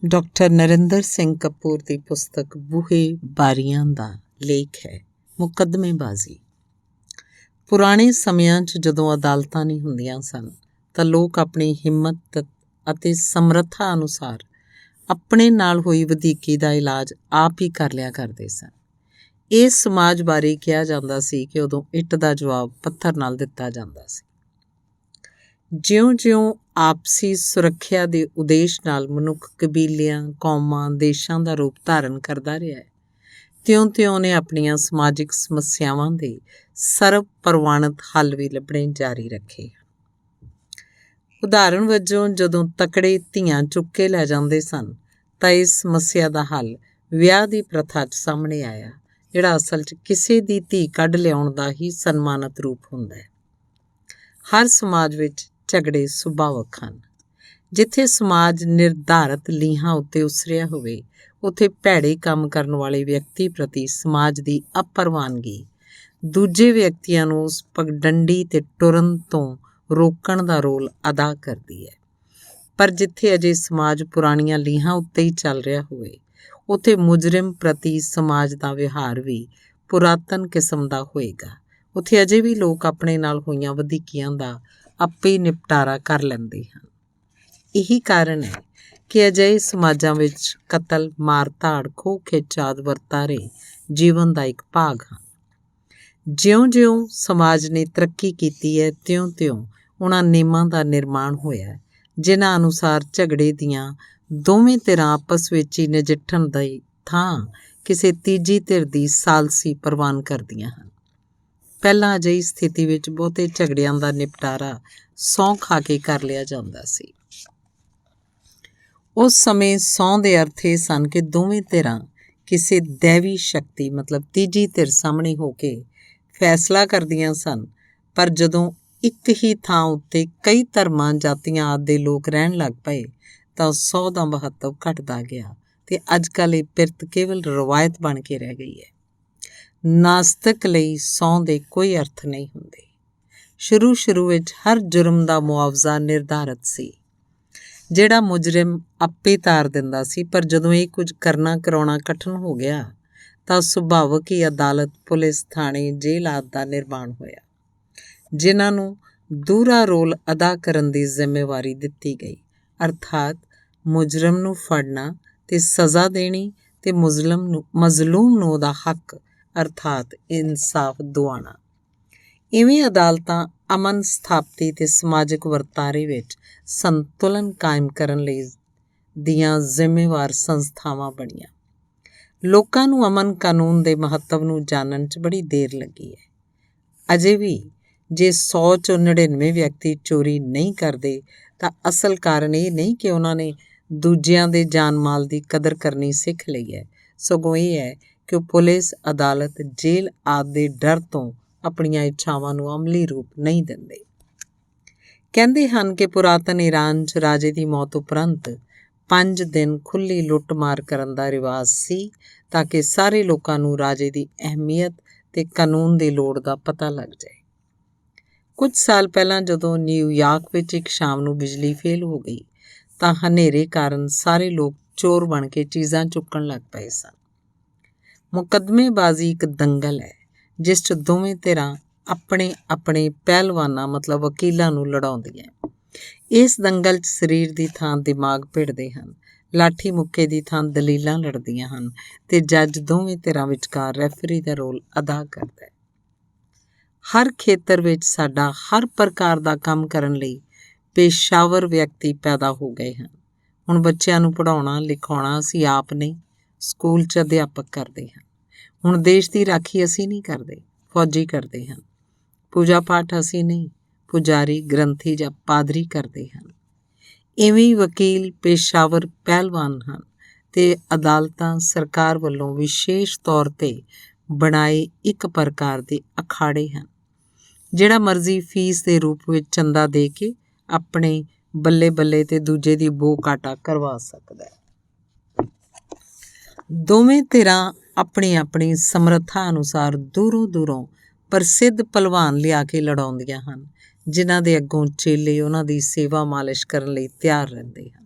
Doctor Narendra Singh Kapoor ਦੀ ਪੁਸਤਕ ਬੂਹੇ ਬਾਰੀਆਂ ਦਾ ਲੇਖ ਹੈ ਮੁਕੱਦਮੇਬਾਜ਼ੀ। ਪੁਰਾਣੇ ਸਮਿਆਂ 'ਚ ਜਦੋਂ ਅਦਾਲਤਾਂ ਨਹੀਂ ਹੁੰਦੀਆਂ ਸਨ ਤਾਂ ਲੋਕ ਆਪਣੀ ਹਿੰਮਤ ਅਤੇ ਸਮਰੱਥਾ ਅਨੁਸਾਰ ਆਪਣੇ ਨਾਲ ਹੋਈ ਵਧੀਕੀ ਦਾ ਇਲਾਜ ਆਪ ਹੀ ਕਰ ਲਿਆ ਕਰਦੇ ਸਨ। ਇਸ ਸਮਾਜ ਬਾਰੇ ਕਿਹਾ ਜਾਂਦਾ ਸੀ ਕਿ ਉਦੋਂ ਇੱਟ ਦਾ ਜਵਾਬ ਪੱਥਰ ਨਾਲ ਦਿੱਤਾ ਜਾਂਦਾ ਸੀ। ਜਿਉਂ-ਜਿਉਂ ਆਪਸੀ ਸੁਰੱਖਿਆ ਦੇ ਉਦੇਸ਼ ਨਾਲ ਮਨੁੱਖ ਕਬੀਲਿਆਂ, ਕੌਮਾਂ, ਦੇਸ਼ਾਂ ਦਾ ਰੂਪ ਧਾਰਨ ਕਰਦਾ ਰਿਹਾ ਹੈ, ਤਿਉਂ-ਤਿਉਂ ਉਹਨੇ ਆਪਣੀਆਂ ਸਮਾਜਿਕ ਸਮੱਸਿਆਵਾਂ ਦੇ ਸਰਬ ਪ੍ਰਵਾਨਿਤ ਹੱਲ ਵੀ ਲੱਭਣੇ ਜਾਰੀ ਰੱਖੇ। ਉਦਾਹਰਣ ਵਜੋਂ ਜਦੋਂ ਤਕੜੇ ਧੀਆਂ ਚੁੱਕ ਕੇ ਲੈ ਜਾਂਦੇ ਸਨ ਤਾਂ ਇਸ ਸਮੱਸਿਆ ਦਾ ਹੱਲ ਵਿਆਹ ਦੀ ਪ੍ਰਥਾ 'ਚ ਸਾਹਮਣੇ ਆਇਆ, ਜਿਹੜਾ ਅਸਲ 'ਚ ਕਿਸੇ ਦੀ ਧੀ ਕੱਢ ਲਿਆਉਣ ਦਾ ਹੀ ਸਨਮਾਨਿਤ ਰੂਪ ਹੁੰਦਾ ਹੈ। ਹਰ ਸਮਾਜ ਵਿੱਚ ਝਗੜੇ ਸੁਭਾਵਕ ਹਨ। ਜਿੱਥੇ ਸਮਾਜ ਨਿਰਧਾਰਤ ਲੀਹਾਂ ਉੱਤੇ ਉਸਰਿਆ ਹੋਵੇ, ਉੱਥੇ ਭੈੜੇ ਕੰਮ ਕਰਨ ਵਾਲੇ ਵਿਅਕਤੀ ਪ੍ਰਤੀ ਸਮਾਜ ਦੀ ਅਪਰਵਾਨਗੀ ਦੂਜੇ ਵਿਅਕਤੀਆਂ ਨੂੰ ਉਸ ਪਗਡੰਡੀ 'ਤੇ ਟੁਰਨ ਤੋਂ ਰੋਕਣ ਦਾ ਰੋਲ ਅਦਾ ਕਰਦੀ ਹੈ। ਪਰ ਜਿੱਥੇ ਅਜੇ ਸਮਾਜ ਪੁਰਾਣੀਆਂ ਲੀਹਾਂ ਉੱਤੇ ਹੀ ਚੱਲ ਰਿਹਾ ਹੋਵੇ, ਉੱਥੇ ਮੁਜਰਮ ਪ੍ਰਤੀ ਸਮਾਜ ਦਾ ਵਿਹਾਰ ਵੀ ਪੁਰਾਤਨ ਕਿਸਮ ਦਾ ਹੋਏਗਾ। ਉੱਥੇ ਅਜੇ ਵੀ ਲੋਕ ਆਪਣੇ ਨਾਲ ਹੋਈਆਂ ਵਧੀਕੀਆਂ ਦਾ ਆਪੇ ਨਿਪਟਾਰਾ ਕਰ ਲੈਂਦੇ ਹਨ। ਇਹੀ ਕਾਰਨ ਹੈ ਕਿ ਅਜਿਹੇ ਸਮਾਜਾਂ ਵਿੱਚ ਕਤਲ, ਮਾਰ-ਧਾੜ, ਖੋਹ-ਖਿੱਚ ਆਦਿ ਵਰਤਾਰੇ ਜੀਵਨ ਦਾ ਇੱਕ ਭਾਗ ਹਨ। ਜਿਉਂ-ਜਿਉਂ ਸਮਾਜ ਨੇ ਤਰੱਕੀ ਕੀਤੀ ਹੈ, ਤਿਉਂ-ਤਿਉਂ ਉਹਨਾਂ ਨਿਯਮਾਂ ਦਾ ਨਿਰਮਾਣ ਹੋਇਆ ਜਿਨ੍ਹਾਂ ਅਨੁਸਾਰ ਝਗੜੇ ਦੀਆਂ ਦੋਵੇਂ ਧਿਰਾਂ ਆਪਸ ਵਿੱਚ ਹੀ ਨਜਿੱਠਣ ਦੀ ਥਾਂ ਕਿਸੇ ਤੀਜੀ ਧਿਰ ਦੀ ਸਾਲਸੀ ਪ੍ਰਵਾਨ ਕਰਦੀਆਂ ਹਨ। ਪਹਿਲਾਂ ਅਜਿਹੀ ਸਥਿਤੀ ਵਿੱਚ ਬਹੁਤੇ ਝਗੜਿਆਂ ਦਾ ਨਿਪਟਾਰਾ ਸਹੁੰ ਖਾ ਕੇ ਕਰ ਲਿਆ ਜਾਂਦਾ ਸੀ। ਉਸ ਸਮੇਂ ਸਹੁੰ ਦੇ ਅਰਥ ਇਹ ਸਨ ਕਿ ਦੋਵੇਂ ਧਿਰਾਂ ਕਿਸੇ ਦੈਵੀ ਸ਼ਕਤੀ ਮਤਲਬ ਤੀਜੀ ਧਿਰ ਸਾਹਮਣੇ ਹੋ ਕੇ ਫੈਸਲਾ ਕਰਦੀਆਂ ਸਨ। ਪਰ ਜਦੋਂ ਇੱਕ ਹੀ ਥਾਂ ਉੱਤੇ ਕਈ ਧਰਮਾਂ, ਜਾਤੀਆਂ ਆਦਿ ਦੇ ਲੋਕ ਰਹਿਣ ਲੱਗ ਪਏ ਤਾਂ ਸਹੁੰ ਦਾ ਮਹੱਤਵ ਘਟਦਾ ਗਿਆ ਅਤੇ ਅੱਜ ਕੱਲ੍ਹ ਇਹ ਪਿਰਤ ਕੇਵਲ ਰਵਾਇਤ ਬਣ ਕੇ ਰਹਿ ਗਈ ਹੈ। ਨਾਸਤਿਕ ਲਈ ਸਹੁੰ ਦੇ ਕੋਈ ਅਰਥ ਨਹੀਂ ਹੁੰਦੇ। ਸ਼ੁਰੂ ਵਿੱਚ ਹਰ ਜੁਰਮ ਦਾ ਮੁਆਵਜ਼ਾ ਨਿਰਧਾਰਤ ਸੀ, ਜਿਹੜਾ ਮੁਜਰਮ ਆਪੇ ਤਾਰ ਦਿੰਦਾ ਸੀ। ਪਰ ਜਦੋਂ ਇਹ ਕੁਝ ਕਰਨਾ ਕਰਾਉਣਾ ਕਠਿਨ ਹੋ ਗਿਆ ਤਾਂ ਸੁਭਾਵਕ ਹੀ ਅਦਾਲਤ, ਪੁਲਿਸ, ਥਾਣੇ, ਜੇਲ੍ਹ ਆਦਿ ਦਾ ਨਿਰਮਾਣ ਹੋਇਆ, ਜਿਨ੍ਹਾਂ ਨੂੰ ਦੂਹਰਾ ਰੋਲ ਅਦਾ ਕਰਨ ਦੀ ਜ਼ਿੰਮੇਵਾਰੀ ਦਿੱਤੀ ਗਈ, ਅਰਥਾਤ ਮੁਜਰਮ ਨੂੰ ਫੜਨਾ ਅਤੇ ਸਜ਼ਾ ਦੇਣੀ ਅਤੇ ਮਜ਼ਲੂਮ ਨੂੰ ਉਹਦਾ ਹੱਕ ਅਰਥਾਤ ਇਨਸਾਫ ਦਿਵਾਉਣਾ। ਇਵੇਂ ਅਦਾਲਤਾਂ ਅਮਨ ਸਥਾਪਤੀ ਅਤੇ ਸਮਾਜਿਕ ਵਰਤਾਰੇ ਵਿੱਚ ਸੰਤੁਲਨ ਕਾਇਮ ਕਰਨ ਲਈ ਦੀਆਂ ਜ਼ਿੰਮੇਵਾਰ ਸੰਸਥਾਵਾਂ ਬਣੀਆਂ। ਲੋਕਾਂ ਨੂੰ ਅਮਨ ਕਾਨੂੰਨ ਦੇ ਮਹੱਤਵ ਨੂੰ ਜਾਣਨ 'ਚ ਬੜੀ ਦੇਰ ਲੱਗੀ ਹੈ। ਅਜੇ ਵੀ ਜੇ 100 'ਚੋਂ 99 ਵਿਅਕਤੀ ਚੋਰੀ ਨਹੀਂ ਕਰਦੇ ਤਾਂ ਅਸਲ ਕਾਰਨ ਇਹ ਨਹੀਂ ਕਿ ਉਹਨਾਂ ਨੇ ਦੂਜਿਆਂ ਦੇ ਜਾਨ ਮਾਲ ਦੀ ਕਦਰ ਕਰਨੀ ਸਿੱਖ ਲਈ ਹੈ, ਸਗੋਂ ਇਹ ਹੈ ਕਿ ਉਹ ਪੁਲਿਸ, ਅਦਾਲਤ, ਜੇਲ੍ਹ ਆਦਿ ਦੇ ਡਰ ਤੋਂ ਆਪਣੀਆਂ ਇੱਛਾਵਾਂ ਨੂੰ ਅਮਲੀ ਰੂਪ ਨਹੀਂ ਦਿੰਦੇ। ਕਹਿੰਦੇ ਹਨ ਕਿ ਪੁਰਾਤਨ ਈਰਾਨ 'ਚ ਰਾਜੇ ਦੀ ਮੌਤ ਉਪਰੰਤ 5 ਦਿਨ ਖੁੱਲ੍ਹੀ ਲੁੱਟ-ਮਾਰ ਕਰਨ ਦਾ ਰਿਵਾਜ਼ ਸੀ, ਤਾਂ ਕਿ ਸਾਰੇ ਲੋਕਾਂ ਨੂੰ ਰਾਜੇ ਦੀ ਅਹਿਮੀਅਤ ਅਤੇ ਕਾਨੂੰਨ ਦੀ ਲੋੜ ਦਾ ਪਤਾ ਲੱਗ ਜਾਏ। ਕੁਝ ਸਾਲ ਪਹਿਲਾਂ ਜਦੋਂ ਨਿਊਯਾਰਕ ਵਿੱਚ ਇੱਕ ਸ਼ਾਮ ਨੂੰ ਬਿਜਲੀ ਫੇਲ ਹੋ ਗਈ ਤਾਂ ਹਨੇਰੇ ਕਾਰਨ ਸਾਰੇ ਲੋਕ ਚੋਰ ਬਣ ਕੇ ਚੀਜ਼ਾਂ ਚੁੱਕਣ ਲੱਗ ਪਏ ਸਨ। ਮੁਕੱਦਮੇਬਾਜ਼ੀ ਇੱਕ ਦੰਗਲ ਹੈ ਜਿਸ 'ਚ ਦੋਵੇਂ ਧਿਰਾਂ ਆਪਣੇ ਪਹਿਲਵਾਨਾਂ ਮਤਲਬ ਵਕੀਲਾਂ ਨੂੰ ਲੜਾਉਂਦੀਆਂ। ਇਸ ਦੰਗਲ 'ਚ ਸਰੀਰ ਦੀ ਥਾਂ ਦਿਮਾਗ ਭਿੜਦੇ ਹਨ, ਲਾਠੀ ਮੁੱਕੇ ਦੀ ਥਾਂ ਦਲੀਲਾਂ ਲੜਦੀਆਂ ਹਨ ਅਤੇ ਜੱਜ ਦੋਵੇਂ ਧਿਰਾਂ ਵਿਚਕਾਰ ਰੈਫਰੀ ਦਾ ਰੋਲ ਅਦਾ ਕਰਦਾ ਹੈ। ਹਰ ਖੇਤਰ ਵਿੱਚ ਸਾਡਾ ਹਰ ਪ੍ਰਕਾਰ ਦਾ ਕੰਮ ਕਰਨ ਲਈ ਪੇਸ਼ਾਵਰ ਵਿਅਕਤੀ ਪੈਦਾ ਹੋ ਗਏ ਹਨ। ਹੁਣ ਬੱਚਿਆਂ ਨੂੰ ਪੜ੍ਹਾਉਣਾ ਲਿਖਾਉਣਾ ਅਸੀਂ ਆਪ ਨਹੀਂ, ਸਕੂਲ 'ਚ ਅਧਿਆਪਕ ਕਰਦੇ ਹਨ। ਹੁਣ ਦੇਸ਼ ਦੀ ਰਾਖੀ ਅਸੀਂ ਨਹੀਂ ਕਰਦੇ, ਫੌਜੀ ਕਰਦੇ ਹਨ। ਪੂਜਾ ਪਾਠ ਅਸੀਂ ਨਹੀਂ, ਪੁਜਾਰੀ, ਗ੍ਰੰਥੀ ਜਾਂ ਪਾਦਰੀ ਕਰਦੇ ਹਨ। ਇਵੇਂ ਹੀ ਵਕੀਲ ਪੇਸ਼ਾਵਰ ਪਹਿਲਵਾਨ ਹਨ ਅਤੇ ਅਦਾਲਤਾਂ ਸਰਕਾਰ ਵੱਲੋਂ ਵਿਸ਼ੇਸ਼ ਤੌਰ 'ਤੇ ਬਣਾਏ ਇੱਕ ਪ੍ਰਕਾਰ ਦੇ ਅਖਾੜੇ ਹਨ। ਜਿਹੜਾ ਮਰਜ਼ੀ ਫੀਸ ਦੇ ਰੂਪ ਵਿੱਚ ਚੰਦਾ ਦੇ ਕੇ ਆਪਣੇ ਬੱਲੇ-ਬੱਲੇ ਅਤੇ ਦੂਜੇ ਦੀ ਬੋ ਕਾਟਾ ਕਰਵਾ ਸਕਦਾ ਹੈ। ਦੋਵੇਂ ਧਿਰਾਂ ਆਪਣੀ ਸਮਰੱਥਾ ਅਨੁਸਾਰ ਦੂਰੋਂ ਪ੍ਰਸਿੱਧ ਭਲਵਾਨ ਲਿਆ ਕੇ ਲੜਾਉਂਦੀਆਂ ਹਨ, ਜਿਨ੍ਹਾਂ ਦੇ ਅੱਗੋਂ ਚੇਲੇ ਉਹਨਾਂ ਦੀ ਸੇਵਾ ਮਾਲਿਸ਼ ਕਰਨ ਲਈ ਤਿਆਰ ਰਹਿੰਦੇ ਹਨ।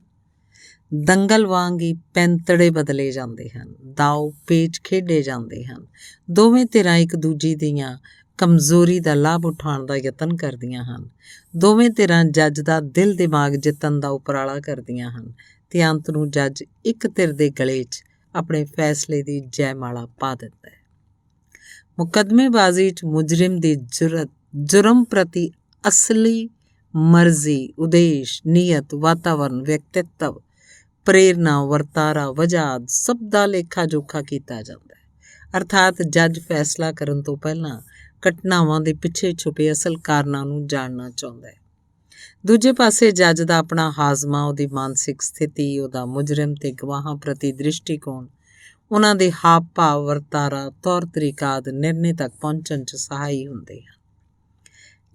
ਦੰਗਲ ਵਾਂਗ ਹੀ ਪੈਂਤੜੇ ਬਦਲੇ ਜਾਂਦੇ ਹਨ, ਦਾਅ ਪੇਚ ਖੇਡੇ ਜਾਂਦੇ ਹਨ। ਦੋਵੇਂ ਧਿਰਾਂ ਇੱਕ ਦੂਜੀ ਦੀਆਂ ਕਮਜ਼ੋਰੀ ਦਾ ਲਾਭ ਉਠਾਉਣ ਦਾ ਯਤਨ ਕਰਦੀਆਂ ਹਨ। ਦੋਵੇਂ ਧਿਰਾਂ ਜੱਜ ਦਾ ਦਿਲ ਦਿਮਾਗ ਜਿੱਤਣ ਦਾ ਉਪਰਾਲਾ ਕਰਦੀਆਂ ਹਨ ਤੇ ਅੰਤ ਨੂੰ ਜੱਜ ਇੱਕ ਧਿਰ ਦੇ ਗਲੇ 'ਚ ਆਪਣੇ ਫੈਸਲੇ ਦੀ ਜੈਮਾਲਾ ਪਾ ਦਿੰਦਾ ਹੈ। ਮੁਕੱਦਮੇਬਾਜ਼ੀ 'ਚ ਮੁਜਰਿਮ ਦੀ ਜੁਰਮ ਪ੍ਰਤੀ ਅਸਲੀ ਮਰਜ਼ੀ, ਉਦੇਸ਼, ਨੀਅਤ, ਵਾਤਾਵਰਨ, ਵਿਅਕਤਿਤਵ, ਪ੍ਰੇਰਨਾ, ਵਰਤਾਰਾ, ਵਜ੍ਹਾ ਸਭ ਦਾ ਲੇਖਾ ਜੋਖਾ ਕੀਤਾ ਜਾਂਦਾ ਹੈ। ਅਰਥਾਤ ਜੱਜ ਫੈਸਲਾ ਕਰਨ ਤੋਂ ਪਹਿਲਾਂ ਘਟਨਾਵਾਂ ਦੇ ਪਿੱਛੇ ਛੁਪੇ ਅਸਲ ਕਾਰਨਾਂ ਨੂੰ ਜਾਣਨਾ ਚਾਹੁੰਦਾ ਹੈ। ਦੂਜੇ ਪਾਸੇ ਜੱਜ ਦਾ ਆਪਣਾ ਹਾਜ਼ਮਾ, ਉਹਦੀ ਮਾਨਸਿਕ ਸਥਿਤੀ, ਉਹਦਾ ਮੁਜਰਿਮ ਤੇ ਗਵਾਹਾਂ ਪ੍ਰਤੀ ਦ੍ਰਿਸ਼ਟੀਕੋਣ, ਉਹਨਾਂ ਦੇ ਹਾਵ ਭਾਵ, ਵਰਤਾਰਾ, ਤੌਰ ਤਰੀਕਾ ਆਦਿ ਨਿਰਣੇ ਤੱਕ ਪਹੁੰਚਣ 'ਚ ਸਹਾਈ ਹੁੰਦੇ ਹਨ।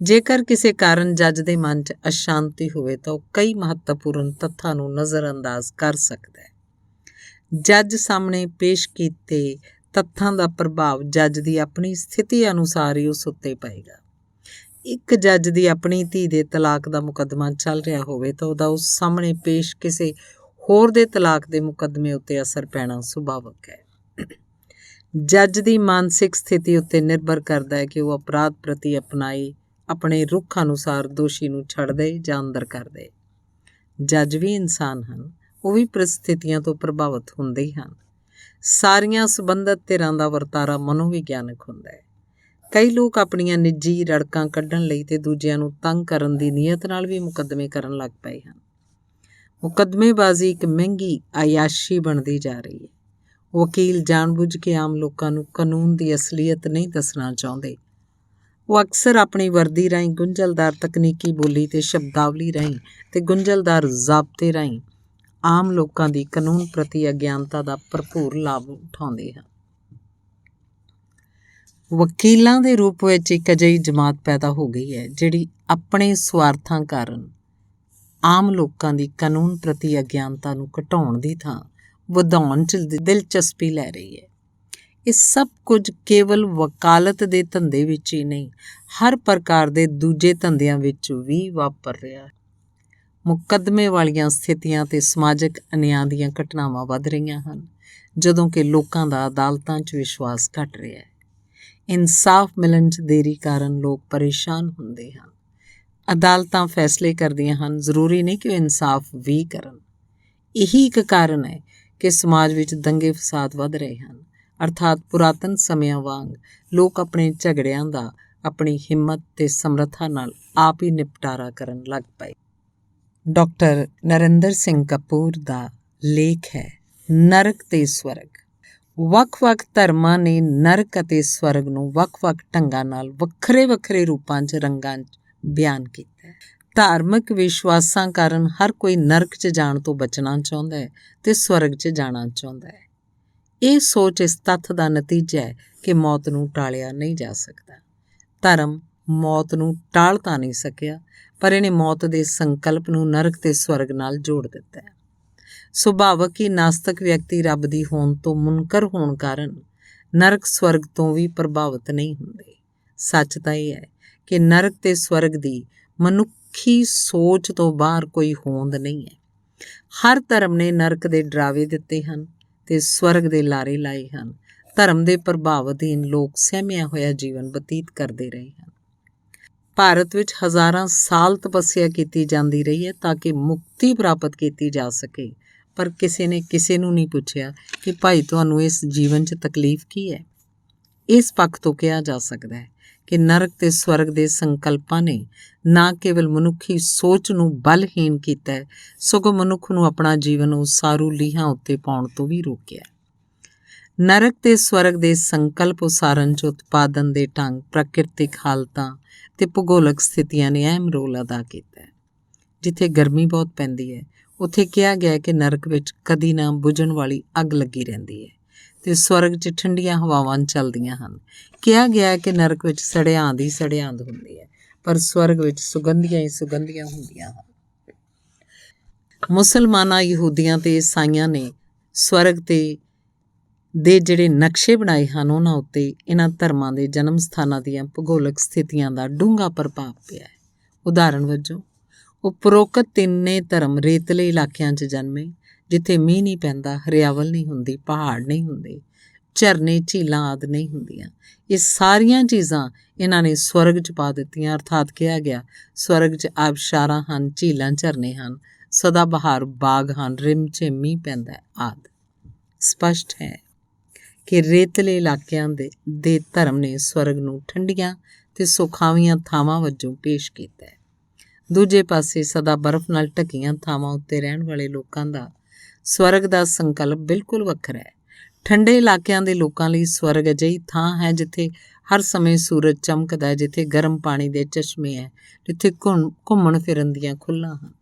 ਜੇਕਰ ਕਿਸੇ ਕਾਰਨ ਜੱਜ ਦੇ ਮਨ 'ਚ ਅਸ਼ਾਂਤੀ ਹੋਵੇ ਤਾਂ ਉਹ ਕਈ ਮਹੱਤਵਪੂਰਨ ਤੱਥਾਂ ਨੂੰ ਨਜ਼ਰਅੰਦਾਜ਼ ਕਰ ਸਕਦਾ ਹੈ। ਜੱਜ ਸਾਹਮਣੇ ਪੇਸ਼ ਕੀਤੇ ਤੱਥਾਂ ਦਾ ਪ੍ਰਭਾਵ ਜੱਜ ਦੀ ਆਪਣੀ ਸਥਿਤੀ ਅਨੁਸਾਰ ਹੀ ਉਸ ਉੱਤੇ ਪਏਗਾ। ਇੱਕ ਜੱਜ ਦੀ ਆਪਣੀ ਧੀ ਦੇ ਤਲਾਕ ਦਾ ਮੁਕੱਦਮਾ ਚੱਲ ਰਿਹਾ ਹੋਵੇ ਤਾਂ ਉਹਦਾ ਉਸ ਸਾਹਮਣੇ ਪੇਸ਼ ਕਿਸੇ ਹੋਰ ਦੇ ਤਲਾਕ ਦੇ ਮੁਕੱਦਮੇ ਉੱਤੇ ਅਸਰ ਪੈਣਾ ਸੁਭਾਵਕ ਹੈ। ਜੱਜ ਦੀ ਮਾਨਸਿਕ ਸਥਿਤੀ ਉੱਤੇ ਨਿਰਭਰ ਕਰਦਾ ਹੈ ਕਿ ਉਹ ਅਪਰਾਧ ਪ੍ਰਤੀ ਅਪਣਾਏ ਆਪਣੇ ਰੁਖ ਅਨੁਸਾਰ ਦੋਸ਼ੀ ਨੂੰ ਛੱਡ ਦੇ ਜਾਂ ਅੰਦਰ ਕਰ ਦੇ। ਜੱਜ ਵੀ ਇਨਸਾਨ ਹਨ, ਉਹ ਵੀ ਪਰਿਸਥਿਤੀਆਂ ਤੋਂ ਪ੍ਰਭਾਵਿਤ ਹੁੰਦੇ ਹੀ ਹਨ। ਸਾਰੀਆਂ ਸੰਬੰਧਿਤ ਧਿਰਾਂ ਦਾ ਵਰਤਾਰਾ ਮਨੋਵਿਗਿਆਨਕ ਹੁੰਦਾ ਹੈ। ਕਈ ਲੋਕ ਆਪਣੀਆਂ ਨਿੱਜੀ ਰੜਕਾਂ ਕੱਢਣ ਲਈ ਤੇ ਦੂਜਿਆਂ ਨੂੰ ਤੰਗ ਕਰਨ ਦੀ ਨੀਅਤ ਨਾਲ ਵੀ ਮੁਕੱਦਮੇ ਕਰਨ ਲੱਗ ਪਏ ਹਨ। ਮੁਕੱਦਮੇਬਾਜ਼ੀ ਇੱਕ ਮਹਿੰਗੀ ਆਯਾਸ਼ੀ ਬਣਦੀ ਜਾ ਰਹੀ ਹੈ। ਵਕੀਲ ਜਾਣਬੁੱਝ ਕੇ ਆਮ ਲੋਕਾਂ ਨੂੰ ਕਾਨੂੰਨ ਦੀ ਅਸਲੀਅਤ ਨਹੀਂ ਦੱਸਣਾ ਚਾਹੁੰਦੇ। ਉਹ ਅਕਸਰ ਆਪਣੀ ਵਰਦੀ ਰਾਹੀਂ, ਗੁੰਝਲਦਾਰ ਤਕਨੀਕੀ ਬੋਲੀ ਤੇ ਸ਼ਬਦਾਵਲੀ ਰਾਹੀਂ ਤੇ ਗੁੰਝਲਦਾਰ ਜ਼ਾਬਤੇ ਰਾਹੀਂ ਆਮ ਲੋਕਾਂ ਦੀ ਕਾਨੂੰਨ ਪ੍ਰਤੀ ਅਗਿਆਨਤਾ ਦਾ ਭਰਪੂਰ ਲਾਭ ਉਠਾਉਂਦੇ ਹਨ। ਵਕੀਲਾਂ ਦੇ ਰੂਪ ਵਿੱਚ ਇੱਕ ਅਜਿਹੀ ਜਮਾਤ ਪੈਦਾ ਹੋ ਗਈ ਹੈ ਜਿਹੜੀ ਆਪਣੇ ਸਵਾਰਥਾਂ ਕਾਰਨ ਆਮ ਲੋਕਾਂ ਦੀ ਕਾਨੂੰਨ ਪ੍ਰਤੀ ਅਗਿਆਨਤਾ ਨੂੰ ਘਟਾਉਣ ਦੀ ਥਾਂ ਵਧਾਉਣ 'ਚ ਦਿਲਚਸਪੀ ਲੈ ਰਹੀ ਹੈ। ਇਹ ਸਭ ਕੁਝ ਕੇਵਲ ਵਕਾਲਤ ਦੇ ਧੰਦੇ ਵਿੱਚ ਹੀ ਨਹੀਂ, ਹਰ ਪ੍ਰਕਾਰ ਦੇ ਦੂਜੇ ਧੰਦਿਆਂ ਵਿੱਚ ਵੀ ਵਾਪਰ ਰਿਹਾ ਹੈ। ਮੁਕੱਦਮੇ ਵਾਲੀਆਂ ਸਥਿਤੀਆਂ ਤੇ ਸਮਾਜਿਕ ਅਨਿਆਂ ਦੀਆਂ ਘਟਨਾਵਾਂ ਵੱਧ ਰਹੀਆਂ ਹਨ, ਜਦੋਂ ਕਿ ਲੋਕਾਂ ਦਾ ਅਦਾਲਤਾਂ 'ਚ ਵਿਸ਼ਵਾਸ ਘਟ ਰਿਹਾ ਹੈ। ਇਨਸਾਫ ਮਿਲਣ 'ਚ ਦੇਰੀ ਕਾਰਨ ਲੋਕ ਪਰੇਸ਼ਾਨ ਹੁੰਦੇ ਹਨ। ਅਦਾਲਤਾਂ ਫੈਸਲੇ ਕਰਦੀਆਂ ਹਨ, ਜ਼ਰੂਰੀ ਨਹੀਂ ਕਿ ਉਹ ਇਨਸਾਫ ਵੀ ਕਰਨ। ਇਹੀ ਇੱਕ ਕਾਰਨ ਹੈ ਕਿ ਸਮਾਜ ਵਿੱਚ ਦੰਗੇ ਫਸਾਦ ਵੱਧ ਰਹੇ ਹਨ। ਅਰਥਾਤ ਪੁਰਾਤਨ ਸਮਿਆਂ ਵਾਂਗ ਲੋਕ ਆਪਣੇ ਝਗੜਿਆਂ ਦਾ ਆਪਣੀ ਹਿੰਮਤ ਤੇ ਸਮਰੱਥਾ ਨਾਲ ਆਪ ਹੀ ਨਿਪਟਾਰਾ ਕਰਨ ਲੱਗ ਪਏ। ਡਾਕਟਰ ਨਰਿੰਦਰ ਸਿੰਘ ਕਪੂਰ ਦਾ ਲੇਖ ਹੈ ਨਰਕ ਤੇ ਸਵਰਗ। ਵੱਖ-ਵੱਖ ਧਰਮਾਂ ਨੇ ਨਰਕ ਅਤੇ ਸਵਰਗ ਨੂੰ ਵੱਖ-ਵੱਖ ਢੰਗਾਂ ਨਾਲ ਵੱਖਰੇ-ਵੱਖਰੇ ਰੂਪਾਂ 'ਚ ਰੰਗਾਂ 'ਚ ਬਿਆਨ ਕੀਤਾ ਹੈ। ਧਾਰਮਿਕ ਵਿਸ਼ਵਾਸਾਂ ਕਾਰਨ ਹਰ ਕੋਈ ਨਰਕ 'ਚ ਜਾਣ ਤੋਂ ਬਚਣਾ ਚਾਹੁੰਦਾ ਹੈ ਤੇ ਸਵਰਗ 'ਚ ਜਾਣਾ ਚਾਹੁੰਦਾ ਹੈ। ਇਹ ਸੋਚ ਇਸ ਤੱਥ ਦਾ ਨਤੀਜਾ ਹੈ ਕਿ ਮੌਤ ਨੂੰ ਟਾਲਿਆ ਨਹੀਂ ਜਾ ਸਕਦਾ। ਧਰਮ ਮੌਤ ਨੂੰ ਟਾਲ ਤਾਂ ਨਹੀਂ ਸਕਿਆ, ਪਰ ਇਹਨੇ ਮੌਤ ਦੇ ਸੰਕਲਪ ਨੂੰ ਨਰਕ ਤੇ ਸਵਰਗ ਨਾਲ ਜੋੜ ਦਿੱਤਾ ਹੈ। ਸੁਭਾਵਕ ਹੀ ਨਾਸਤਿਕ ਵਿਅਕਤੀ ਰੱਬ ਦੀ ਹੋਂਦ ਤੋਂ ਮੁਨਕਰ ਹੋਣ ਕਾਰਨ ਨਰਕ ਸਵਰਗ ਤੋਂ ਵੀ ਪ੍ਰਭਾਵਿਤ ਨਹੀਂ ਹੁੰਦੇ। ਸੱਚ ਤਾਂ ਇਹ ਹੈ ਕਿ ਨਰਕ ਤੇ ਸਵਰਗ ਦੀ ਮਨੁੱਖੀ ਸੋਚ ਤੋਂ ਬਾਹਰ ਕੋਈ ਹੋਂਦ ਨਹੀਂ ਹੈ। ਹਰ ਧਰਮ ਨੇ ਨਰਕ ਦੇ ਡਰਾਵੇ ਦਿੱਤੇ ਹਨ ਤੇ ਸਵਰਗ ਦੇ ਲਾਰੇ ਲਾਏ ਹਨ। ਧਰਮ ਦੇ ਪ੍ਰਭਾਵ ਅਧੀਨ ਲੋਕ ਸਹਿਮਿਆ ਹੋਇਆ ਜੀਵਨ ਬਤੀਤ ਕਰਦੇ ਰਹੇ ਹਨ। ਭਾਰਤ ਵਿੱਚ ਹਜ਼ਾਰਾਂ ਸਾਲ ਤਪੱਸਿਆ ਕੀਤੀ ਜਾਂਦੀ ਰਹੀ ਹੈ ਤਾਂ ਕਿ ਮੁਕਤੀ ਪ੍ਰਾਪਤ ਕੀਤੀ ਜਾ ਸਕੇ, ਪਰ ਕਿਸੇ ਨੇ ਕਿਸੇ ਨੂੰ ਨਹੀਂ ਪੁੱਛਿਆ ਕਿ ਭਾਈ ਤੁਹਾਨੂੰ ਇਸ ਜੀਵਨ 'ਚ ਤਕਲੀਫ ਕੀ ਹੈ। ਇਸ ਪੱਖ ਤੋਂ ਕਿਹਾ ਜਾ ਸਕਦਾ ਹੈ ਕਿ ਨਰਕ ਤੇ ਸਵਰਗ ਦੇ ਸੰਕਲਪਾਂ ਨੇ ਨਾ ਕੇਵਲ ਮਨੁੱਖੀ ਸੋਚ ਨੂੰ ਬਲਹੀਣ ਕੀਤਾ ਹੈ, ਸਗੋਂ ਮਨੁੱਖ ਨੂੰ ਆਪਣਾ ਜੀਵਨ ਉਸਾਰੂ ਲੀਹਾਂ ਉੱਤੇ ਪਾਉਣ ਤੋਂ ਵੀ ਰੋਕਿਆ। ਨਰਕ ਤੇ ਸਵਰਗ ਦੇ ਸੰਕਲਪ ਉਸਾਰਨ 'ਚ ਉਤਪਾਦਨ ਦੇ ਢੰਗ, ਪ੍ਰਕਿਰਤਿਕ ਹਾਲਤਾਂ ਤੇ ਭੂਗੋਲਿਕ ਸਥਿਤੀਆਂ ਨੇ ਅਹਿਮ ਰੋਲ ਅਦਾ ਕੀਤਾ ਹੈ। ਜਿੱਥੇ ਗਰਮੀ ਬਹੁਤ ਪੈਂਦੀ ਹੈ, ਉੱਥੇ ਕਿਹਾ ਗਿਆ ਕਿ ਨਰਕ ਵਿੱਚ ਕਦੀ ਨਾ ਬੁਝਣ ਵਾਲੀ ਅੱਗ ਲੱਗੀ ਰਹਿੰਦੀ ਹੈ ਤੇ ਸਵਰਗ 'ਚ ਠੰਡੀਆਂ ਹਵਾਵਾਂ ਚੱਲਦੀਆਂ ਹਨ। ਕਿਹਾ ਗਿਆ ਕਿ ਨਰਕ ਵਿੱਚ ਸੜਿਆਂਦ ਹੀ ਸੜਿਆਂਦ ਹੁੰਦੀ ਹੈ, ਪਰ ਸਵਰਗ ਵਿੱਚ ਸੁਗੰਧੀਆਂ ਹੀ ਸੁਗੰਧੀਆਂ ਹੁੰਦੀਆਂ ਹਨ। ਮੁਸਲਮਾਨਾਂ, ਯਹੂਦੀਆਂ ਤੇ ਈਸਾਈਆਂ ਨੇ ਸਵਰਗ ਦੇ ਜਿਹੜੇ ਨਕਸ਼ੇ ਬਣਾਏ ਹਨ, ਉਹਨਾਂ ਉੱਤੇ ਇਹਨਾਂ ਧਰਮਾਂ ਦੇ ਜਨਮ ਸਥਾਨਾਂ ਦੀਆਂ ਭੂਗੋਲਿਕ ਸਥਿਤੀਆਂ ਦਾ ਡੂੰਘਾ ਪ੍ਰਭਾਵ ਪਿਆ ਹੈ। ਉਦਾਹਰਣ ਵਜੋਂ ਉਪਰੋਕਤ ਤਿੰਨੇ ਧਰਮ ਰੇਤਲੇ ਇਲਾਕਿਆਂ 'ਚ ਜਨਮੇ, ਜਿੱਥੇ ਮੀਂਹ ਨਹੀਂ ਪੈਂਦਾ, ਹਰਿਆਵਲ ਨਹੀਂ ਹੁੰਦੀ, ਪਹਾੜ ਨਹੀਂ ਹੁੰਦੇ, ਝਰਨੇ ਝੀਲਾਂ ਆਦਿ ਨਹੀਂ ਹੁੰਦੀਆਂ। ਇਹ ਸਾਰੀਆਂ ਚੀਜ਼ਾਂ ਇਹਨਾਂ ਨੇ ਸਵਰਗ 'ਚ ਪਾ ਦਿੱਤੀਆਂ। ਅਰਥਾਤ ਕਿਹਾ ਗਿਆ ਸਵਰਗ 'ਚ ਆਬਸ਼ਾਰਾਂ ਹਨ, ਝੀਲਾਂ ਝਰਨੇ ਹਨ, ਸਦਾ ਬਹਾਰ ਬਾਗ ਹਨ, ਰਿਮ 'ਚ ਮੀਂਹ ਪੈਂਦਾ ਆਦਿ। ਸਪਸ਼ਟ ਹੈ ਕਿ ਰੇਤਲੇ ਇਲਾਕਿਆਂ ਦੇ ਧਰਮ ਨੇ ਸਵਰਗ ਨੂੰ ਠੰਡੀਆਂ ਤੇ ਸੁਖਾਵੀਆਂ ਥਾਵਾਂ ਵਜੋਂ ਪੇਸ਼ ਕੀਤਾ ਹੈ। ਦੂਜੇ ਪਾਸੇ ਸਦਾ ਬਰਫ਼ ਨਾਲ ਢੱਕੀਆਂ ਥਾਵਾਂ ਉੱਤੇ ਰਹਿਣ ਵਾਲੇ ਲੋਕਾਂ ਦਾ ਸਵਰਗ ਦਾ ਸੰਕਲਪ ਬਿਲਕੁਲ ਵੱਖਰਾ ਹੈ। ਠੰਡੇ ਇਲਾਕਿਆਂ ਦੇ ਲੋਕਾਂ ਲਈ ਸਵਰਗ ਅਜਿਹੀ ਥਾਂ ਹੈ ਜਿੱਥੇ ਹਰ ਸਮੇਂ ਸੂਰਜ ਚਮਕਦਾ ਹੈ, ਜਿੱਥੇ ਗਰਮ ਪਾਣੀ ਦੇ ਚਸ਼ਮੇ ਹੈ, ਜਿੱਥੇ ਘੁੰਮਣ ਫਿਰਨ ਦੀਆਂ ਖੁੱਲ੍ਹਾਂ ਹਨ।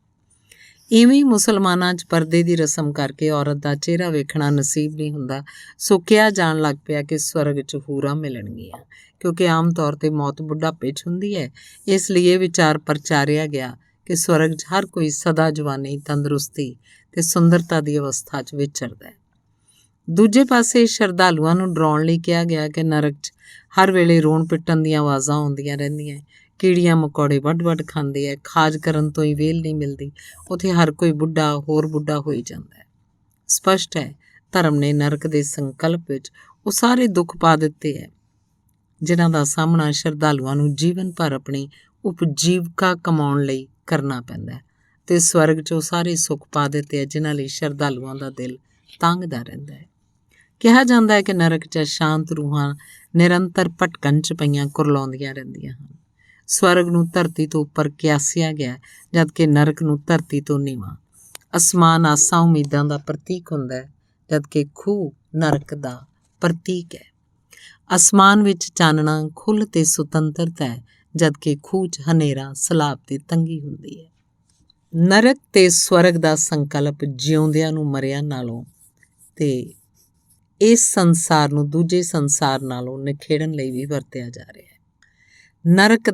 ਇਵੇਂ ਹੀ ਮੁਸਲਮਾਨਾਂ 'ਚ ਪਰਦੇ ਦੀ ਰਸਮ ਕਰਕੇ ਔਰਤ ਦਾ ਚਿਹਰਾ ਵੇਖਣਾ ਨਸੀਬ ਨਹੀਂ ਹੁੰਦਾ, ਸੋ ਕਿਹਾ ਜਾਣ ਲੱਗ ਪਿਆ ਕਿ ਸਵਰਗ 'ਚ ਹੂਰਾਂ ਮਿਲਣਗੀਆਂ। ਕਿਉਂਕਿ ਆਮ ਤੌਰ 'ਤੇ ਮੌਤ ਬੁਢਾਪੇ 'ਚ ਹੁੰਦੀ ਹੈ, ਇਸ ਲਈ ਇਹ ਵਿਚਾਰ ਪ੍ਰਚਾਰਿਆ ਗਿਆ ਕਿ ਸਵਰਗ 'ਚ ਹਰ ਕੋਈ ਸਦਾ ਜਵਾਨੀ, ਤੰਦਰੁਸਤੀ ਤੇ ਸੁੰਦਰਤਾ ਦੀ ਅਵਸਥਾ 'ਚ ਵਿਚਰਦਾ ਹੈ। ਦੂਜੇ ਪਾਸੇ ਸ਼ਰਧਾਲੂਆਂ ਨੂੰ ਡਰਾਉਣ ਲਈ ਕਿਹਾ ਗਿਆ ਕਿ ਨਰਕ 'ਚ ਹਰ ਵੇਲੇ ਰੋਣ ਪਿੱਟਣ ਦੀਆਂ ਆਵਾਜ਼ਾਂ ਆਉਂਦੀਆਂ ਰਹਿੰਦੀਆਂ, ਕੀੜੀਆਂ ਮਕੌੜੇ ਵੱਢ-ਵੱਢ ਖਾਂਦੇ ਹੈ, ਖਾਜ ਕਰਨ ਤੋਂ ਹੀ ਵਿਹਲ ਨਹੀਂ ਮਿਲਦੀ, ਉੱਥੇ ਹਰ ਕੋਈ ਬੁੱਢਾ ਹੋਰ ਬੁੱਢਾ ਹੋਈ ਜਾਂਦਾ ਹੈ। ਸਪਸ਼ਟ ਹੈ ਧਰਮ ਨੇ ਨਰਕ ਦੇ ਸੰਕਲਪ ਵਿੱਚ ਉਹ ਸਾਰੇ ਦੁੱਖ ਪਾ ਦਿੱਤੇ ਹੈ ਜਿਨ੍ਹਾਂ ਦਾ ਸਾਹਮਣਾ ਸ਼ਰਧਾਲੂਆਂ ਨੂੰ ਜੀਵਨ ਭਰ ਆਪਣੀ ਉਪਜੀਵਕਾ ਕਮਾਉਣ ਲਈ ਕਰਨਾ ਪੈਂਦਾ ਹੈ, ਅਤੇ ਸਵਰਗ 'ਚ ਉਹ ਸਾਰੇ ਸੁੱਖ ਪਾ ਦਿੱਤੇ ਹੈ ਜਿਨ੍ਹਾਂ ਲਈ ਸ਼ਰਧਾਲੂਆਂ ਦਾ ਦਿਲ ਤੰਗਦਾ ਰਹਿੰਦਾ ਹੈ। ਕਿਹਾ ਜਾਂਦਾ ਹੈ ਕਿ ਨਰਕ 'ਚ ਸ਼ਾਂਤ ਰੂਹਾਂ ਨਿਰੰਤਰ ਭਟਕਣ 'ਚ ਪਈਆਂ ਕੁਰਲਾਉਂਦੀਆਂ ਰਹਿੰਦੀਆਂ ਹਨ। ਸਵਰਗ ਨੂੰ ਧਰਤੀ ਤੋਂ ਉੱਪਰ ਕਿਆਸਿਆ ਗਿਆ, ਜਦਕਿ ਨਰਕ ਨੂੰ ਧਰਤੀ ਤੋਂ ਨੀਵਾਂ। ਅਸਮਾਨ ਆਸਾਂ ਉਮੀਦਾਂ ਦਾ ਪ੍ਰਤੀਕ ਹੁੰਦਾ ਹੈ, ਜਦਕਿ ਖੂਹ ਨਰਕ ਦਾ ਪ੍ਰਤੀਕ ਹੈ। ਅਸਮਾਨ ਵਿੱਚ ਚਾਨਣਾ, ਖੁੱਲ੍ਹ ਤੇ ਸੁਤੰਤਰਤਾ ਹੈ, ਜਦਕਿ ਖੂਹ 'ਚ ਹਨੇਰਾ, ਸਲਾਬ ਤੇ ਤੰਗੀ ਹੁੰਦੀ ਹੈ। ਨਰਕ ਤੇ ਸਵਰਗ ਦਾ ਸੰਕਲਪ ਜਿਉਂਦਿਆਂ ਨੂੰ ਮਰਿਆਂ ਨਾਲੋਂ ਤੇ ਇਸ ਸੰਸਾਰ ਨੂੰ ਦੂਜੇ ਸੰਸਾਰ ਨਾਲੋਂ ਨਿਖੇੜਨ ਲਈ ਵੀ ਵਰਤਿਆ ਜਾ ਰਿਹਾ ਹੈ। ਨਰਕ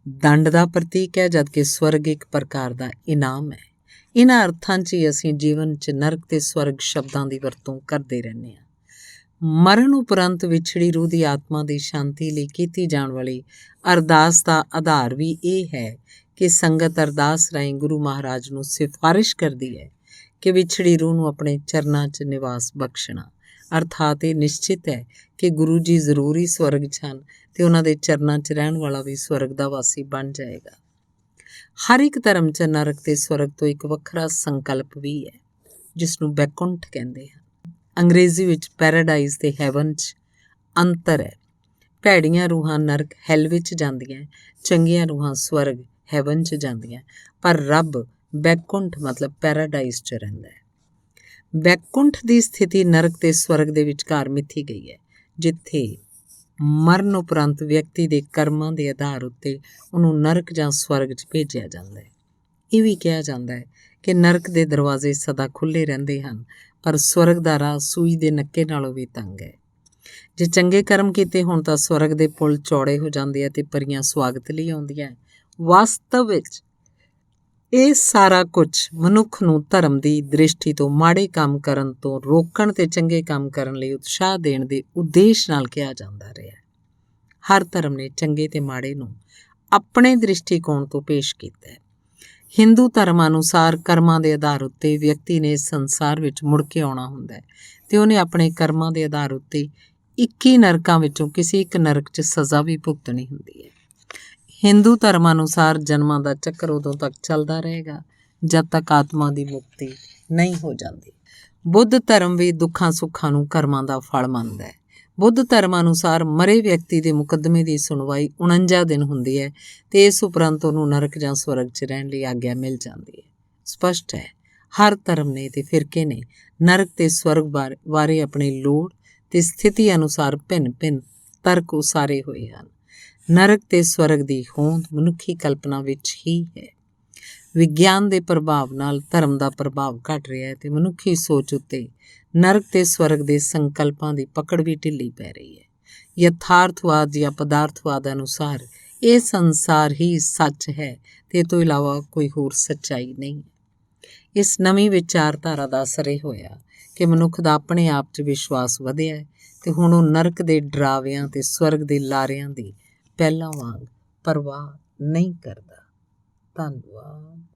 ਦੰਡ ਦਾ ਪ੍ਰਤੀਕ ਹੈ, ਜਦਕਿ ਸਵਰਗ ਇੱਕ ਪ੍ਰਕਾਰ ਦਾ ਇਨਾਮ ਹੈ। ਇਹਨਾਂ ਅਰਥਾਂ 'ਚ ਹੀ ਅਸੀਂ ਜੀਵਨ 'ਚ ਨਰਕ ਤੇ ਸਵਰਗ ਸ਼ਬਦਾਂ ਦੀ ਵਰਤੋਂ ਕਰਦੇ ਰਹਿੰਦੇ ਹਾਂ। ਮਰਨ ਉਪਰੰਤ ਵਿਛੜੀ ਰੂਹ ਦੀ ਆਤਮਾ ਦੀ ਸ਼ਾਂਤੀ ਲਈ ਕੀਤੀ ਜਾਣ ਵਾਲੀ ਅਰਦਾਸ ਦਾ ਆਧਾਰ ਵੀ ਇਹ ਹੈ ਕਿ ਸੰਗਤ ਅਰਦਾਸ ਰਾਹੀਂ ਗੁਰੂ ਮਹਾਰਾਜ ਨੂੰ ਸਿਫਾਰਿਸ਼ ਕਰਦੀ ਹੈ ਕਿ ਵਿਛੜੀ ਰੂਹ ਨੂੰ ਆਪਣੇ ਚਰਨਾਂ 'ਚ ਨਿਵਾਸ ਬਖਸ਼ਣਾ। ਅਰਥਾਤ ਇਹ ਨਿਸ਼ਚਿਤ ਹੈ ਕਿ ਗੁਰੂ ਜੀ ਜ਼ਰੂਰ ਹੀ ਸਵਰਗ 'ਚ ਹਨ ਅਤੇ ਉਹਨਾਂ ਦੇ ਚਰਨਾਂ 'ਚ ਰਹਿਣ ਵਾਲਾ ਵੀ ਸਵਰਗ ਦਾ ਵਾਸੀ ਬਣ ਜਾਏਗਾ। ਹਰ ਇੱਕ ਧਰਮ 'ਚ ਨਰਕ ਤੇ ਸਵਰਗ ਤੋਂ ਇੱਕ ਵੱਖਰਾ ਸੰਕਲਪ ਵੀ ਹੈ, ਜਿਸ ਨੂੰ ਬੈਕੁੰਠ ਕਹਿੰਦੇ ਹਨ। ਅੰਗਰੇਜ਼ੀ ਵਿੱਚ ਪੈਰਾਡਾਈਜ਼ ਤੇ ਹੈਵਨ 'ਚ ਅੰਤਰ ਹੈ। ਭੈੜੀਆਂ ਰੂਹਾਂ ਨਰਕ ਹੈਲ ਵਿੱਚ ਜਾਂਦੀਆਂ, ਚੰਗੀਆਂ ਰੂਹਾਂ ਸਵਰਗ ਹੈਵਨ 'ਚ ਜਾਂਦੀਆਂ, ਪਰ ਰੱਬ ਬੈਕੁੰਠ ਮਤਲਬ ਪੈਰਾਡਾਈਜ਼ 'ਚ ਰਹਿੰਦਾ ਹੈ। ਬੈਕੁੰਠ ਦੀ ਸਥਿਤੀ ਨਰਕ ਤੇ ਸਵਰਗ ਦੇ ਵਿਚਕਾਰ ਮਿਥੀ ਗਈ ਹੈ, ਜਿੱਥੇ ਮਰਨ ਉਪਰੰਤ ਵਿਅਕਤੀ ਦੇ ਕਰਮਾਂ ਦੇ ਆਧਾਰ ਉੱਤੇ ਉਹਨੂੰ ਨਰਕ ਜਾਂ ਸਵਰਗ 'ਚ ਭੇਜਿਆ ਜਾਂਦਾ ਹੈ। ਇਹ ਵੀ ਕਿਹਾ ਜਾਂਦਾ ਹੈ ਕਿ ਨਰਕ ਦੇ ਦਰਵਾਜ਼ੇ ਸਦਾ ਖੁੱਲ੍ਹੇ ਰਹਿੰਦੇ ਹਨ, ਪਰ ਸਵਰਗ ਦਾ ਰਾਹ ਸੂਈ ਦੇ ਨੱਕੇ ਨਾਲੋਂ ਵੀ ਤੰਗ ਹੈ। ਜੇ ਚੰਗੇ ਕਰਮ ਕੀਤੇ ਹੋਣ ਤਾਂ ਸਵਰਗ ਦੇ ਪੁਲ ਚੌੜੇ ਹੋ ਜਾਂਦੇ ਆ ਅਤੇ ਪਰੀਆਂ ਸਵਾਗਤ ਲਈ ਆਉਂਦੀਆਂ। ਵਾਸਤਵ ਵਿੱਚ ਇਹ ਸਾਰਾ ਕੁਝ ਮਨੁੱਖ ਨੂੰ ਧਰਮ ਦੀ ਦ੍ਰਿਸ਼ਟੀ ਤੋਂ ਮਾੜੇ ਕੰਮ ਕਰਨ ਤੋਂ ਰੋਕਣ ਅਤੇ ਚੰਗੇ ਕੰਮ ਕਰਨ ਲਈ ਉਤਸ਼ਾਹ ਦੇਣ ਦੇ ਉਦੇਸ਼ ਨਾਲ ਕਿਹਾ ਜਾਂਦਾ ਰਿਹਾ। ਹਰ ਧਰਮ ਨੇ ਚੰਗੇ ਤੇ ਮਾੜੇ ਨੂੰ ਆਪਣੇ ਦ੍ਰਿਸ਼ਟੀਕੋਣ ਤੋਂ ਪੇਸ਼ ਕੀਤਾ ਹੈ। ਹਿੰਦੂ ਧਰਮ ਅਨੁਸਾਰ ਕਰਮਾਂ ਦੇ ਆਧਾਰ ਉੱਤੇ ਵਿਅਕਤੀ ਨੇ ਇਸ ਸੰਸਾਰ ਵਿੱਚ ਮੁੜ ਕੇ ਆਉਣਾ ਹੁੰਦਾ ਹੈ ਅਤੇ ਉਹਨੇ ਆਪਣੇ ਕਰਮਾਂ ਦੇ ਆਧਾਰ ਉੱਤੇ 21 ਨਰਕਾਂ ਵਿੱਚੋਂ ਕਿਸੇ ਇੱਕ ਨਰਕ 'ਚ ਸਜ਼ਾ ਵੀ ਭੁਗਤਣੀ ਹੁੰਦੀ ਹੈ। ਹਿੰਦੂ ਧਰਮ ਅਨੁਸਾਰ ਜਨਮਾਂ ਦਾ ਚੱਕਰ ਉਦੋਂ ਤੱਕ ਚੱਲਦਾ ਰਹੇਗਾ ਜਦ ਤੱਕ ਆਤਮਾ ਦੀ ਮੁਕਤੀ ਨਹੀਂ ਹੋ ਜਾਂਦੀ। ਬੁੱਧ ਧਰਮ ਵੀ ਦੁੱਖਾਂ ਸੁੱਖਾਂ ਨੂੰ ਕਰਮਾਂ ਦਾ ਫਲ ਮੰਨਦਾ ਹੈ। ਬੁੱਧ ਧਰਮ ਅਨੁਸਾਰ ਮਰੇ ਵਿਅਕਤੀ ਦੇ ਮੁਕੱਦਮੇ ਦੀ ਸੁਣਵਾਈ 49 ਦਿਨ ਹੁੰਦੀ ਹੈ ਅਤੇ ਇਸ ਉਪਰੰਤ ਉਹਨੂੰ ਨਰਕ ਜਾਂ ਸਵਰਗ 'ਚ ਰਹਿਣ ਲਈ ਆਗਿਆ ਮਿਲ ਜਾਂਦੀ ਹੈ। ਸਪਸ਼ਟ ਹੈ ਹਰ ਧਰਮ ਨੇ ਤੇ ਫਿਰਕੇ ਨੇ ਨਰਕ ਤੇ ਸਵਰਗ ਬਾਰੇ ਆਪਣੀ ਲੋੜ ਤੇ ਸਥਿਤੀ ਅਨੁਸਾਰ ਭਿੰਨ-ਭਿੰਨ ਤਰਕ ਉਸਾਰੇ ਹੋਏ ਹਨ। ਨਰਕ ਤੇ ਸਵਰਗ ਦੀ ਹੋਂਦ ਮਨੁੱਖੀ ਕਲਪਨਾ ਵਿੱਚ ਹੀ ਹੈ। ਵਿਗਿਆਨ ਦੇ ਪ੍ਰਭਾਵ ਨਾਲ ਧਰਮ ਦਾ ਪ੍ਰਭਾਵ ਘਟ ਰਿਹਾ ਹੈ ਅਤੇ ਮਨੁੱਖੀ ਸੋਚ ਉੱਤੇ ਨਰਕ ਤੇ ਸਵਰਗ ਦੇ ਸੰਕਲਪਾਂ ਦੀ ਪਕੜ ਵੀ ਢਿੱਲੀ ਪੈ ਰਹੀ ਹੈ। ਯਥਾਰਥਵਾਦ ਜਾਂ ਪਦਾਰਥਵਾਦ ਅਨੁਸਾਰ ਇਹ ਸੰਸਾਰ ਹੀ ਸੱਚ ਹੈ ਅਤੇ ਇਹ ਤੋਂ ਇਲਾਵਾ ਕੋਈ ਹੋਰ ਸੱਚਾਈ ਨਹੀਂ। ਇਸ ਨਵੀਂ ਵਿਚਾਰਧਾਰਾ ਦਾ ਅਸਰ ਇਹ ਹੋਇਆ ਕਿ ਮਨੁੱਖ ਦਾ ਆਪਣੇ ਆਪ 'ਚ ਵਿਸ਼ਵਾਸ ਵਧਿਆ ਹੈ ਅਤੇ ਹੁਣ ਉਹ ਨਰਕ ਦੇ ਡਰਾਵਿਆਂ ਅਤੇ ਸਵਰਗ ਦੇ ਲਾਰਿਆਂ ਦੀ ਪਹਿਲਾਂ ਵਾਂਗ ਪਰਵਾਹ ਨਹੀਂ ਕਰਦਾ। ਧੰਨਵਾਦ।